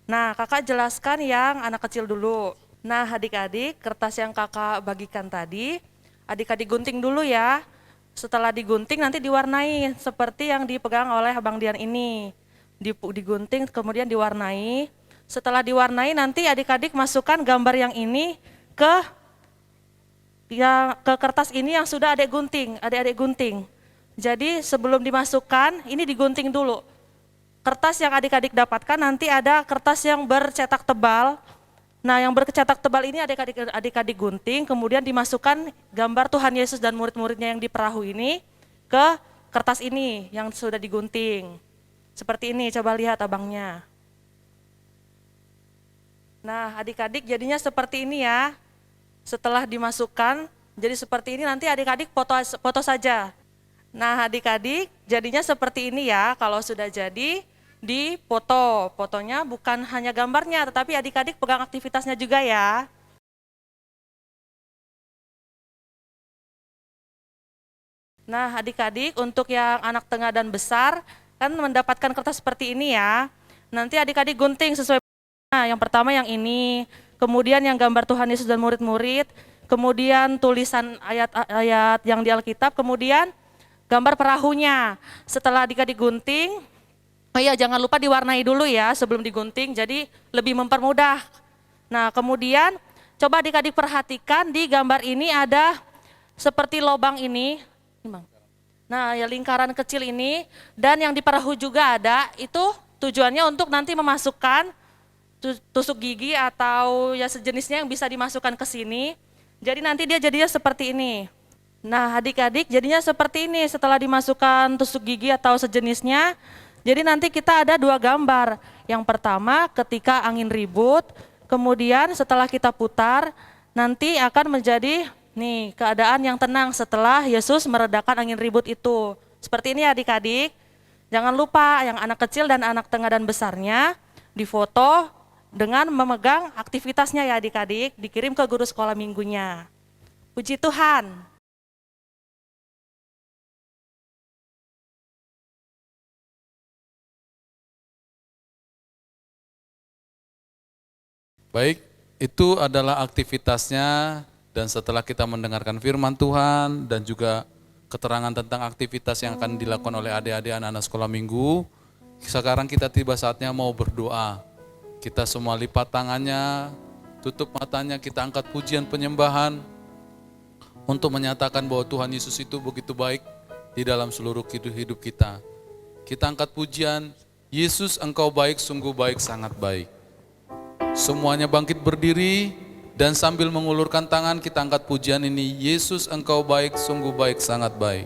Nah, kakak jelaskan yang anak kecil dulu. Nah, adik-adik, kertas yang kakak bagikan tadi, adik-adik gunting dulu ya. Setelah digunting nanti diwarnai seperti yang dipegang oleh Abang Dian ini. Digunting kemudian diwarnai. Setelah diwarnai nanti adik-adik masukkan gambar yang ini ke kertas ini yang sudah adik-adik gunting. Jadi sebelum dimasukkan ini digunting dulu. Kertas yang adik-adik dapatkan nanti ada kertas yang bercetak tebal. Nah, yang bercetak tebal ini adik-adik gunting, kemudian dimasukkan gambar Tuhan Yesus dan murid-muridnya yang di perahu ini ke kertas ini yang sudah digunting. Seperti ini, coba lihat abangnya. Nah, adik-adik jadinya seperti ini ya. Setelah dimasukkan, jadi seperti ini nanti adik-adik foto saja. Nah, adik-adik jadinya seperti ini ya, kalau sudah jadi dipoto. Fotonya bukan hanya gambarnya, tetapi adik-adik pegang aktivitasnya juga ya. Nah, adik-adik untuk yang anak tengah dan besar kan mendapatkan kertas seperti ini ya. Nanti adik-adik gunting sesuai. Nah, yang pertama yang ini, kemudian yang gambar Tuhan Yesus dan murid-murid, kemudian tulisan ayat-ayat yang di Alkitab, kemudian gambar perahunya. Setelah adik-adik gunting, oh iya jangan lupa diwarnai dulu ya sebelum digunting, jadi lebih mempermudah. Nah, kemudian coba adik-adik perhatikan di gambar ini ada seperti lubang ini. Nah, ya lingkaran kecil ini, dan yang di perahu juga ada, itu tujuannya untuk nanti memasukkan tusuk gigi atau ya sejenisnya yang bisa dimasukkan ke sini. Jadi nanti dia jadinya seperti ini. Nah, adik-adik jadinya seperti ini setelah dimasukkan tusuk gigi atau sejenisnya. Jadi nanti kita ada 2 gambar. Yang pertama ketika angin ribut, kemudian setelah kita putar, nanti akan menjadi nih keadaan yang tenang setelah Yesus meredakan angin ribut itu. Seperti ini adik-adik. Jangan lupa yang anak kecil dan anak tengah dan besarnya difoto dengan memegang aktivitasnya ya adik-adik, dikirim ke guru sekolah minggunya. Puji Tuhan. Baik, itu adalah aktivitasnya, dan setelah kita mendengarkan firman Tuhan dan juga keterangan tentang aktivitas yang akan dilakukan oleh adik-adik anak-anak sekolah minggu, sekarang kita tiba saatnya mau berdoa. Kita semua lipat tangannya, tutup matanya, kita angkat pujian penyembahan untuk menyatakan bahwa Tuhan Yesus itu begitu baik di dalam seluruh hidup kita. Kita angkat pujian, Yesus engkau baik, sungguh baik, sangat baik. Semuanya bangkit berdiri dan sambil mengulurkan tangan kita angkat pujian ini. Yesus engkau baik, sungguh baik, sangat baik.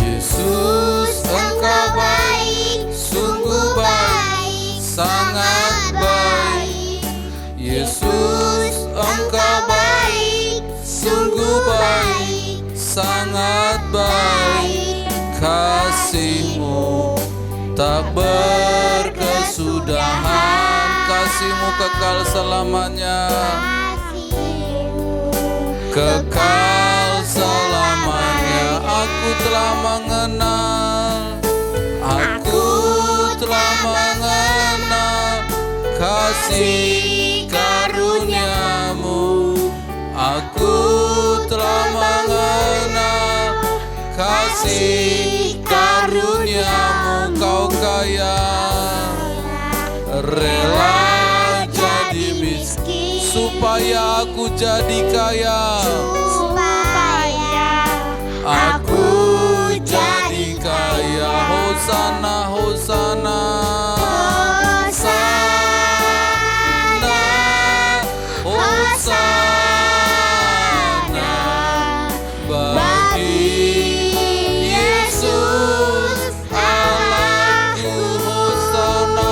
Yesus engkau baik, sungguh baik, sangat baik. Yesus engkau baik, sungguh baik, sangat baik. Kasih-Mu tak berkesudahan, kasih-Mu kekal selamanya, kekal selamanya. Aku telah mengenal, aku telah kasih karuniamu, aku telah mengenal kasih karuniamu. Kau kaya, rela jadi miskin supaya aku jadi kaya, supaya aku jadi kaya. Hosana, hosana, hosana bagi Yesus Allahku. Hosana,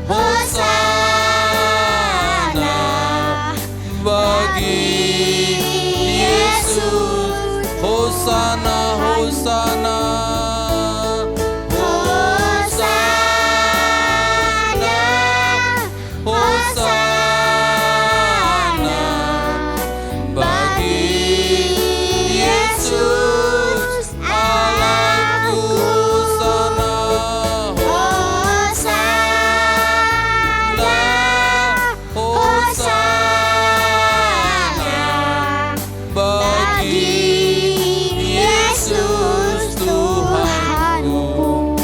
hosana, hosana bagi Yesus. Hosana, hosana, hosana, hosana bagi Yesus Allahku. Hosana, hosana, hosana bagi Yesus Tuhanku.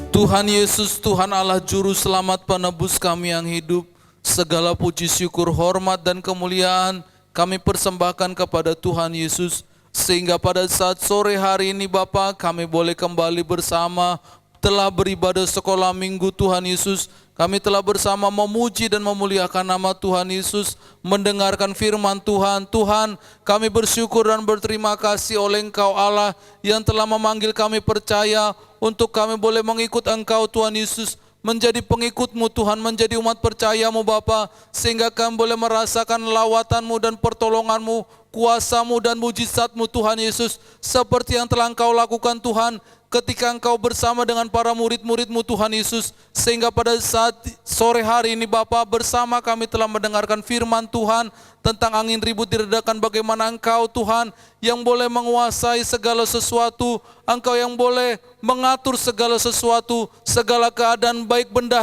Tuhan Yesus, Tuhan Allah Juru Selamat Penebus kami yang hidup, segala puji syukur, hormat dan kemuliaan kami persembahkan kepada Tuhan Yesus, sehingga pada saat sore hari ini Bapa, kami boleh kembali bersama telah beribadah sekolah minggu. Tuhan Yesus, kami telah bersama memuji dan memuliakan nama Tuhan Yesus, mendengarkan firman Tuhan. Tuhan, kami bersyukur dan berterima kasih oleh Engkau Allah yang telah memanggil kami percaya untuk kami boleh mengikut Engkau Tuhan Yesus, menjadi pengikut-Mu Tuhan, menjadi umat percaya-Mu Bapa, sehingga kami boleh merasakan lawatan-Mu dan pertolongan-Mu, kuasa-Mu dan mujizat-Mu Tuhan Yesus, seperti yang telah Engkau lakukan Tuhan, ketika Engkau bersama dengan para murid-murid-Mu Tuhan Yesus, sehingga pada saat sore hari ini Bapa, bersama kami telah mendengarkan firman Tuhan tentang angin ribut diredakan, bagaimana Engkau Tuhan yang boleh menguasai segala sesuatu, Engkau yang boleh mengatur segala sesuatu, segala keadaan baik benda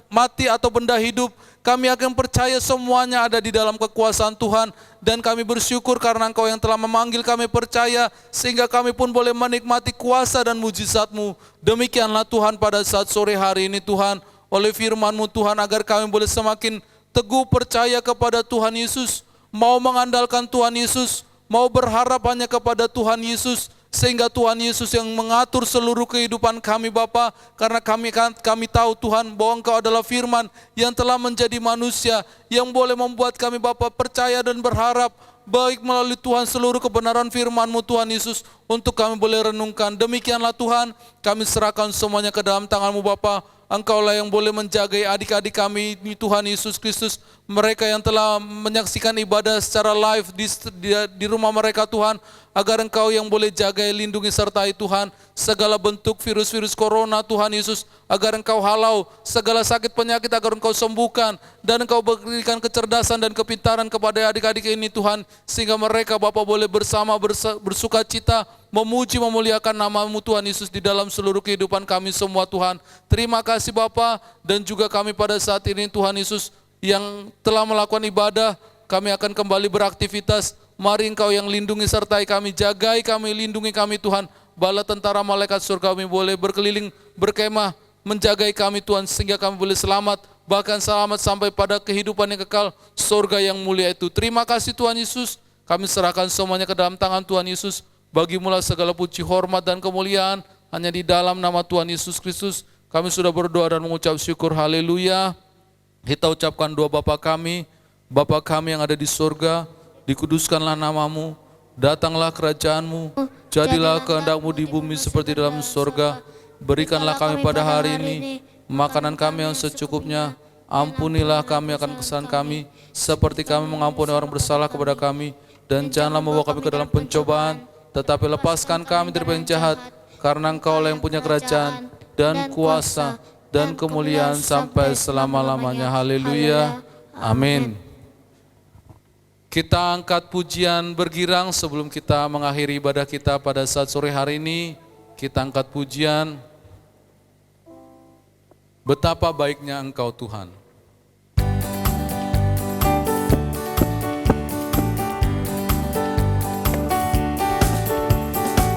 mati atau benda hidup. Kami akan percaya semuanya ada di dalam kekuasaan Tuhan, dan kami bersyukur karena Engkau yang telah memanggil kami percaya, sehingga kami pun boleh menikmati kuasa dan mujizat-Mu. Demikianlah Tuhan pada saat sore hari ini Tuhan, oleh firman-Mu Tuhan, agar kami boleh semakin teguh percaya kepada Tuhan Yesus, mau mengandalkan Tuhan Yesus, mau berharap hanya kepada Tuhan Yesus, sehingga Tuhan Yesus yang mengatur seluruh kehidupan kami Bapa, karena kami tahu Tuhan bahwa Engkau adalah firman yang telah menjadi manusia, yang boleh membuat kami Bapa percaya dan berharap, baik melalui Tuhan seluruh kebenaran firman-Mu Tuhan Yesus, untuk kami boleh renungkan. Demikianlah Tuhan, kami serahkan semuanya ke dalam tangan-Mu Bapa. Engkaulah yang boleh menjaga adik-adik kami ini Tuhan Yesus Kristus, mereka yang telah menyaksikan ibadah secara live di rumah mereka Tuhan, agar Engkau yang boleh jaga, lindungi, sertai Tuhan segala bentuk virus-virus corona Tuhan Yesus, agar Engkau halau segala sakit penyakit, agar Engkau sembuhkan, dan Engkau berikan kecerdasan dan kepintaran kepada adik-adik ini Tuhan, sehingga mereka Bapa boleh bersama bersuka cita, memuji memuliakan nama-Mu Tuhan Yesus di dalam seluruh kehidupan kami semua Tuhan. Terima kasih Bapa, dan juga kami pada saat ini Tuhan Yesus yang telah melakukan ibadah, kami akan kembali beraktivitas. Mari Engkau yang lindungi sertai kami, jagai kami, lindungi kami Tuhan. Bala tentara malaikat surga kami boleh berkeliling, berkemah, menjagai kami Tuhan, sehingga kami boleh selamat, bahkan selamat sampai pada kehidupan yang kekal, surga yang mulia itu. Terima kasih Tuhan Yesus, kami serahkan semuanya ke dalam tangan Tuhan Yesus. Bagimulah segala puji, hormat dan kemuliaan, hanya di dalam nama Tuhan Yesus Kristus kami sudah berdoa dan mengucap syukur. Haleluya. Kita ucapkan doa Bapa kami yang ada di surga, dikuduskanlah nama-Mu, datanglah kerajaan-Mu, jadilah kehendak-Mu di bumi seperti dalam surga. Berikanlah kami pada hari ini makanan kami yang secukupnya. Ampunilah kami akan kesalahan kami, seperti kami mengampuni orang bersalah kepada kami. Dan janganlah membawa kami ke dalam pencobaan, tetapi lepaskan kami dari yang jahat, karena Engkau yang punya kerajaan dan kuasa dan kemuliaan sampai selama-lamanya. Haleluya. Amin. Kita angkat pujian bergirang sebelum kita mengakhiri ibadah kita pada saat sore hari ini. Kita angkat pujian. Betapa baiknya Engkau Tuhan.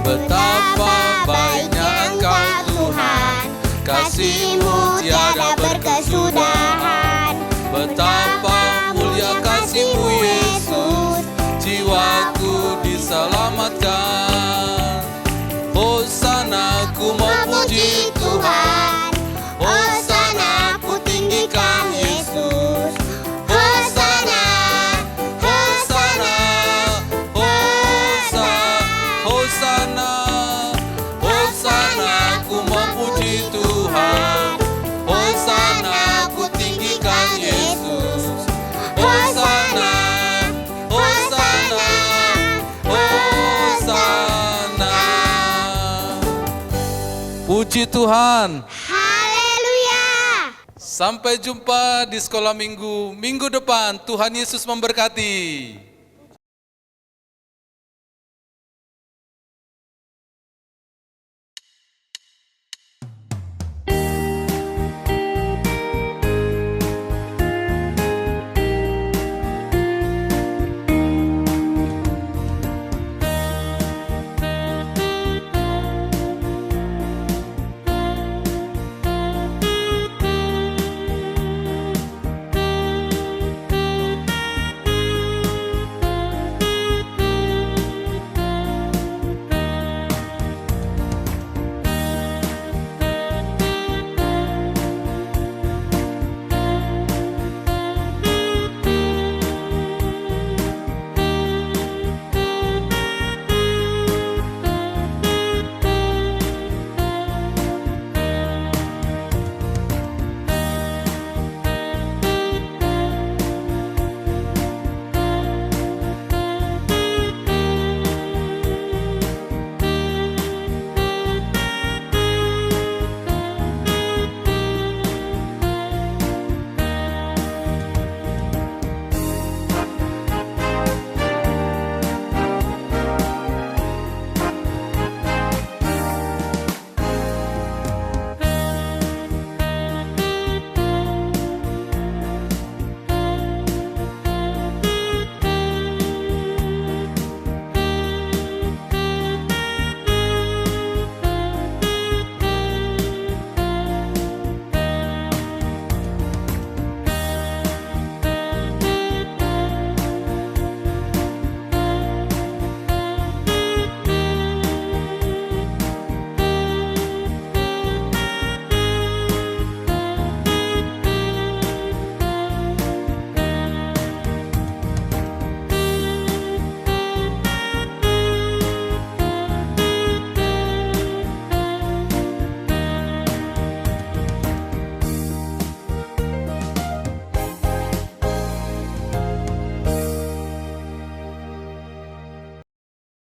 Betapa baiknya Engkau Tuhan, kasih-Mu tiada berkesudahan. Betapa mulia kasih-Mu Yesus, jiwaku diselamatkan. Hosana ku memuji Tuhan, Hosana ku tinggikan Yesus. Hosana, Hosana, Hosana, Hosana ku memuji Tuhan, Hosana ku tinggikan Yesus. Hosana, Hosana, Hosana. Puji Tuhan. Haleluya. Sampai jumpa di sekolah minggu depan. Tuhan Yesus memberkati.